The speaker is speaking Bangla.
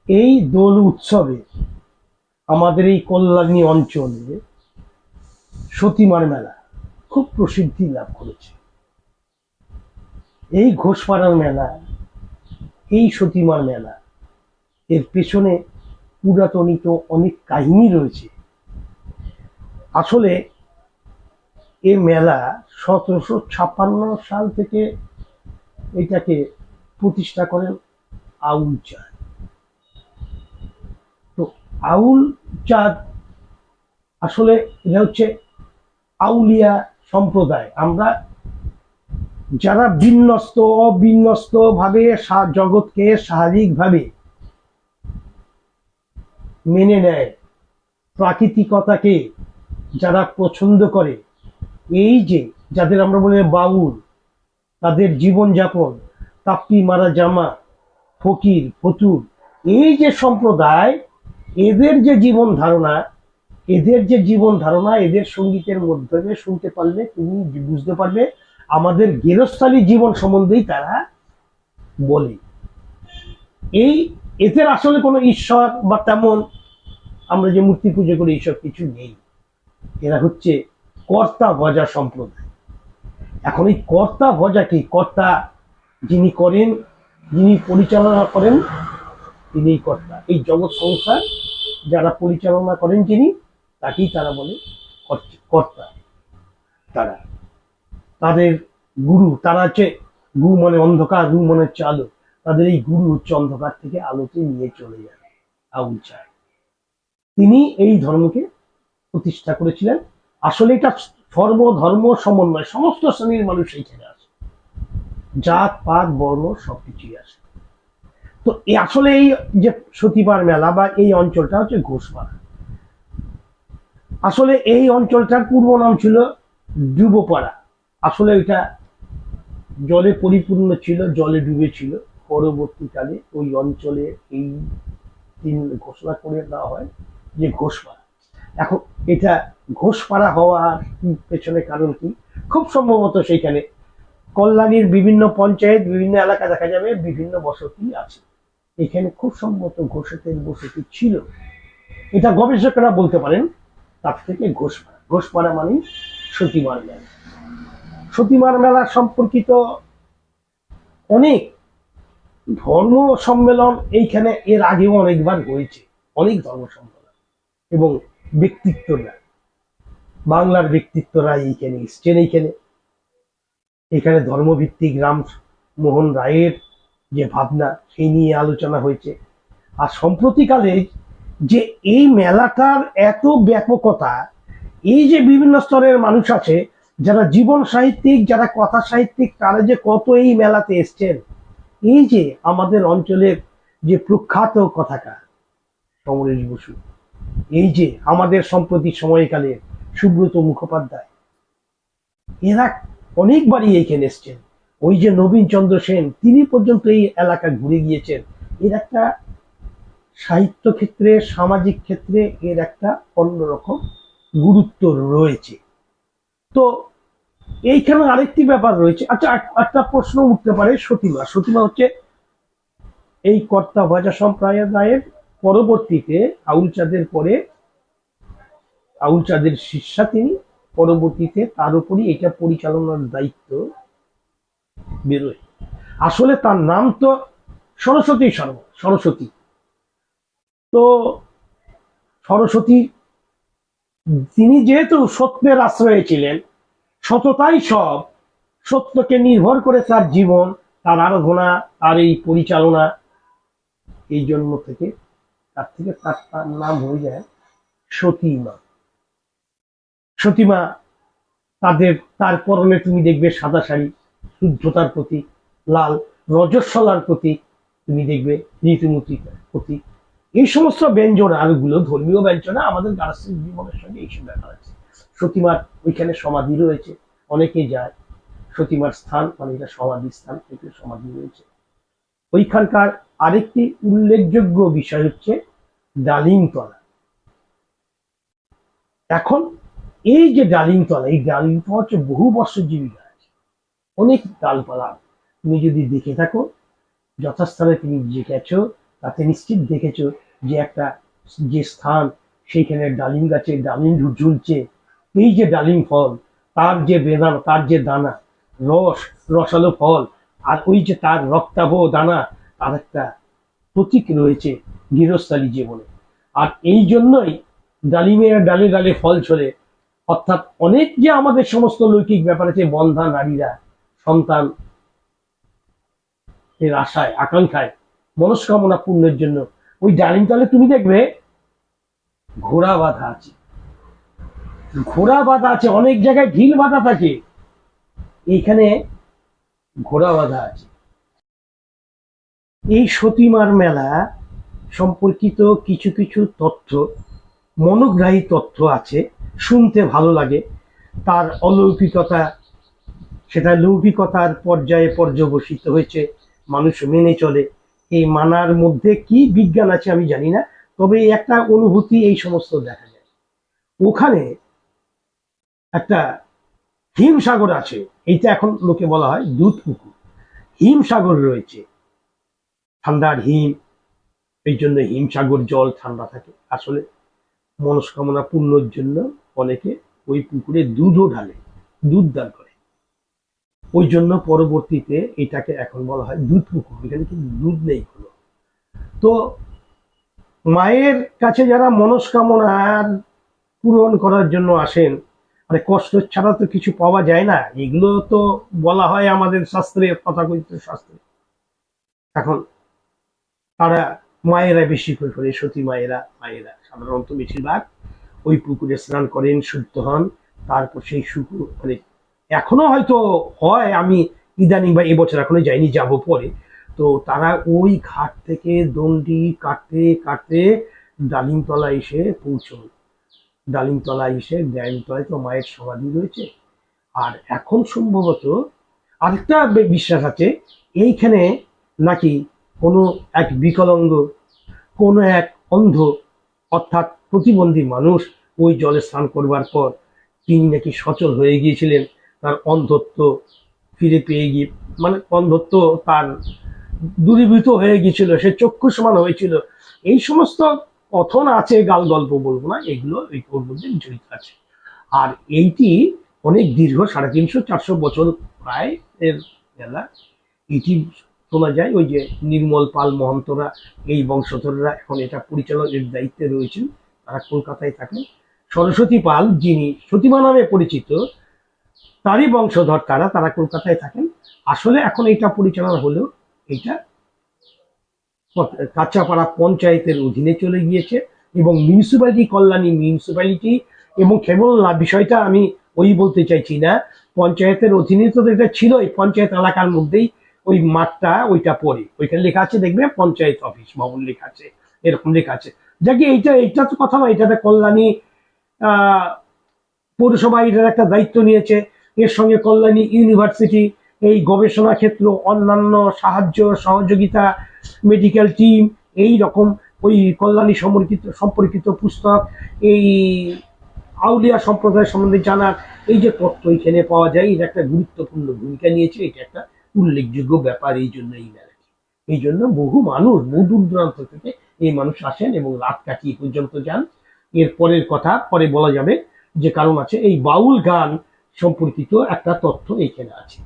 এই দোল উৎসবে আমাদের এই কল্যাণী অঞ্চলে সতীমার মেলা খুব প্রসিদ্ধি লাভ করেছে। এই ঘোষপাড়ার মেলা, এই সতীমার মেলা, এর পেছনে পুরাতনিত অনেক কাহিনী রয়েছে। আসলে এই মেলা 1756 সাল থেকে এটাকে প্রতিষ্ঠা করেন আউল চাঁদ। তো আউল চাঁদ আসলে এটা হচ্ছে আউলিয়া সম্প্রদায়। আমরা যারা বিন্যস্ত অবিন্যস্ত ভাবে জগৎকে স্বাভাবিক ভাবে মেনে নেয়, প্রাকৃতিকতাকে যারা পছন্দ করে, এই যে যাদের আমরা বলি বাউল, তাদের জীবনযাপন, তাপ্পি মারা জামা, ফকির ফতুর, এই যে সম্প্রদায়, এদের যে জীবন ধারণা, এদের সঙ্গীতের মাধ্যমে শুনতে পারলে তুমি বুঝতে পারবে আমাদের গেরস্থালী জীবন সম্বন্ধেই তারা বলে। এই এদের আসলে কোনো ঈশ্বর বা তেমন আমরা যে মূর্তি পুজো করি এইসব কিছু নেই। এরা হচ্ছে কর্তা ভজা সম্প্রদায়। এখন এই কর্তা ভজা কি? কর্তা যিনি করেন, যিনি পরিচালনা করেন, তিনি কর্তা। এই জগৎ সংসার যারা পরিচালনা করেন যিনি, তাকেই তারা বলে কর্তা। তারা তাদের গুরু, তারা হচ্ছে গুরু মানে অন্ধকার, গুরু মানে হচ্ছে আলো। তাদের এই গুরু হচ্ছে অন্ধকার থেকে আলোতে নিয়ে চলে যান আউল চাঁদ। তিনি এই ধর্মকে প্রতিষ্ঠা করেছিলেন। আসলে এটা সর্বধর্ম সমন্বয়, সমস্ত শ্রেণীর মানুষ এইখানে আসে, জাত পাত বর্ণ সবকিছুই আসে। তো আসলে এই যে সতীবার মেলা বা এই অঞ্চলটা হচ্ছে ঘোষপাড়া। আসলে এই অঞ্চলটার পূর্ব নাম ছিল ডুবোপাড়া। আসলে এটা জলে পরিপূর্ণ ছিল, জলে ডুবেছিল। পরবর্তীকালে ওই অঞ্চলে এই দিন ঘোষণা করে দেওয়া হয় যে ঘোষপাড়া। এখন এটা ঘোষপাড়া হওয়ার পেছনে কারণ কি? খুব সম্ভবত সেইখানে কল্যাণীর বিভিন্ন পঞ্চায়েত, বিভিন্ন এলাকা দেখা যাবে বিভিন্ন বসতি আছে। এখানে খুব সম্ভবত ঘোষেতের বসতি ছিল, এটা গবেষকরা বলতে পারেন। তার থেকে ঘোষপাড়া মানে সতীমার মেলা। সতীমার মেলা সম্পর্কিত অনেক ধর্ম সম্মেলন এইখানে এর আগেও অনেকবার হয়েছে, অনেক ধর্ম সম্মেলন এবং ব্যক্তিত্বরা, বাংলার ব্যক্তিত্বরা এইখানে এসছেন। এখানে ধর্মভিত্তিক রামমোহন রায়ের যে ভাবনা, সেই নিয়ে আলোচনা হয়েছে। আর সম্প্রতিকালে যে এই মেলাটার এত ব্যাপকতা, এই যে বিভিন্ন স্তরের মানুষ আছে, যারা জীবন সাহিত্যিক, যারা কথা সাহিত্যিক, তারা যে কত এই মেলাতে এসছেন। এই যে আমাদের অঞ্চলের যে প্রখ্যাত কথাকার সমরেশ বসু, এই যে আমাদের সম্প্রতি সময়কালের সুব্রত মুখোপাধ্যায়, এরা অনেকবারই এইখানে এসছেন। ওই যে নবীন চন্দ্র সেন, তিনি পর্যন্ত এই এলাকা ঘুরে গিয়েছেন। এর একটা সাহিত্য ক্ষেত্রে, সামাজিক ক্ষেত্রে এর একটা অন্যরকম গুরুত্ব রয়েছে। তো এইখানে আরেকটি ব্যাপার রয়েছে। আচ্ছা, একটা প্রশ্ন উঠতে পারে, সতীমা হচ্ছে এই কর্তা ভজা সম্প্রদায়ের পরবর্তীতে আউল চাঁদের পরে আউল চাঁদের শিষ্যা তিনি। পরবর্তীতে তার উপরই এটা পরিচালনার দায়িত্ব বেরোয়। আসলে তার নাম তো সরস্বতী শর্মা, সরস্বতী। তো সরস্বতী, তিনি যেহেতু সত্যের আশ্রয়ে ছিলেন, সততাই সব, সত্যকে নির্ভর করে তার জীবন, তার আরাধনা, তার এই পরিচালনা, এই জন্ম থেকে তার নাম হয়ে যায় সতীমা। সতীমা, তার পরনে তুমি দেখবে সাদা শাড়ি, শুদ্ধতার প্রতীক। লাল রজস্বলার প্রতীক তুমি দেখবে, ঋতুমতির প্রতীক। এই সমস্ত ব্যঞ্জনা গুলো ধর্মীয় ব্যঞ্জনা, আমাদের গার্হস্থ্যিক জীবনের সঙ্গে এইসব ব্যাপার আছে। সতীমার ওইখানে সমাধি রয়েছে, অনেকে যায়। সতীমার স্থান মানে এটা সমাধি স্থান, থেকে সমাধি রয়েছে। ওইখানকার আরেকটি উল্লেখযোগ্য বিষয় হচ্ছে ডালিমতলা। এখন এই যে ডালিমতলা, এই ডালিমতলা হচ্ছে বহু বর্ষজীবী গাছ, অনেক ডালপালা। তুমি যদি দেখে থাকো, যথাস্থানে তুমি যে গেছো, তাতে নিশ্চিত দেখেছো যে একটা যে স্থান, সেইখানে ডালিম গাছে ডালিম ঝুলছে, এই যে ডালিম ফল, তার যে বেদানা, তার যে দানা, রস, রসালো ফল, আর ওই যে তার রক্তাভ দানা, তার একটা প্রতীক রয়েছে গৃহস্থালী জীবনে। আর এই জন্যই ডালিমের ডালে ডালে ফল ছড়ে, অর্থাৎ অনেক যে আমাদের সমস্ত লৌকিক ব্যাপার আছে, বন্ধা নারীরা সন্তান এর আশায় আকাঙ্ক্ষায় মনস্কামনা পূর্ণের জন্য ওই ডালিম তলে তুমি দেখবে ঘোড়া বাঁধা আছে, ঘোড়া বাঁধা আছে, অনেক জায়গায় ঢিল বাঁধা থাকে, এইখানে ঘোড়া বাঁধা আছে। এই সতীমার মেলা সম্পর্কিত কিছু কিছু তথ্য, মনোগ্রাহী তথ্য আছে, শুনতে ভালো লাগে। তার অলৌকিকতা, সেটা লৌকিকতার পর্যায়ে পর্যবসিত হয়েছে, মানুষ মেনে চলে। এই মানার মধ্যে কি বিজ্ঞান আছে আমি জানি না, তবে একটা অনুভূতি এই সমস্ত দেখা যায়। ওখানে একটা হিমসাগর আছে, এইটা এখন লোকে বলা হয় দুধ পুকুর। হিমসাগর রয়েছে, ঠান্ডার হিম, এই জন্য হিমসাগর জল ঠান্ডা থাকে। আসলে মনস্কামনা পূর্ণর জন্য অনেকে ওই পুকুরে দুধও ঢালে, দুধ দান করে। ওই জন্য পরবর্তীতে এটাকে এখন বলা হয় দুধ পুকুর, এখানে কিন্তু দুধ নেই কোনো। তো মায়ের কাছে যারা মনস্কামনার পূরণ করার জন্য আসেন, মানে কষ্ট ছাড়া তো কিছু পাওয়া যায় না, এগুলো তো বলা হয় আমাদের শাস্ত্রে, তথাকথিত শাস্ত্রে। এখন তারা মায়েরা বেশি করে সতী মায়েরা সাধারণত বেশিরভাগ ওই পুকুরে স্নান করেন, শুদ্ধ হন, তারপর সেই মানে এখনো হয়তো হয়, আমি ইদানিং বা এবছর এখনো যাইনি, যাব পরে। তো তারা ওই ঘাট থেকে দণ্ডি কাটতে কাটতে ডালিমতলা এসে পৌঁছন। ডালিমতলা এসে, ডালিমতলায় তো মায়ের সমাধি রয়েছে। আর এখন সম্ভবত আরেকটা বিশ্বাস আছে, এইখানে নাকি কোনো এক বিকলাঙ্গ, কোনো এক অন্ধ, অর্থাৎ প্রতিবন্ধী মানুষ ওই জলে স্নান করবার পর তিনি নাকি সচল হয়ে গিয়েছিলেন, তার অন্ধত্ব ফিরে পেয়ে গিয়ে, মানে অন্ধত্ব তার দূরীভূত হয়ে গিয়েছিল, সে চক্ষুষ্মান হয়েছিল। এই সমস্ত কথন আছে, গাল গল্প বলবো না, এগুলো এই মধ্যে জড়িত আছে। আর এইটি অনেক দীর্ঘ, 350-400 বছর প্রায় এর মেলা। এটি শোনা যায় ওই যে নির্মল পাল মহন্তরা, এই বংশধররা এখন এটা পরিচালনের দায়িত্বে রয়েছেন, তারা কলকাতায় থাকেন। সরস্বতী পাল, যিনি সতীমা নামে পরিচিত, তারই বংশধর তারা, তারা কলকাতায় থাকেন। আসলে এখন এটা পরিচালনা হলেও এটা কাঁচাপাড়া পঞ্চায়েতের অধীনে চলে গিয়েছে, এবং মিউনিসিপ্যালিটি, কল্যাণী মিউনিসিপ্যালিটি, এবং কেবল না, বিষয়টা আমি ওই বলতে চাইছি না, পঞ্চায়েতের অধীনে তো এটা ছিল, এই পঞ্চায়েত এলাকার মধ্যেই ওই মাঠটা ওইটা পড়ে, ওইখানে লেখা আছে দেখবে পঞ্চায়েত অফিস ভবন লেখা আছে, এরকম লেখা আছে। যাকে এইটা তো কথা নয়, এটাতে কল্যাণী পৌরসভা এটার একটা দায়িত্ব নিয়েছে। এর সঙ্গে কল্যাণী ইউনিভার্সিটি এই গবেষণা ক্ষেত্র, অন্যান্য সাহায্য সহযোগিতা, মেডিকেল টিম, এই রকম ওই কল্যাণী সম্পর্কিত পুস্তক, এই আউলিয়া সম্প্রদায় সম্বন্ধে জানার এই যে তথ্য এখানে পাওয়া যায়, এটা একটা গুরুত্বপূর্ণ ভূমিকা নিয়েছে, এটা একটা উল্লেখযোগ্য ব্যাপার। এই জন্য এই মেলাটি, এই জন্য বহু মানুষ, বহু দূর দূরান্ত থেকে এই মানুষ আসেন এবং রাত কাটিয়ে পর্যন্ত যান। এর পরের কথা পরে বলা যাবে, যে কারণ আছে এই বাউল গান সম্পর্কিত একটা তথ্য এইখানে আছে।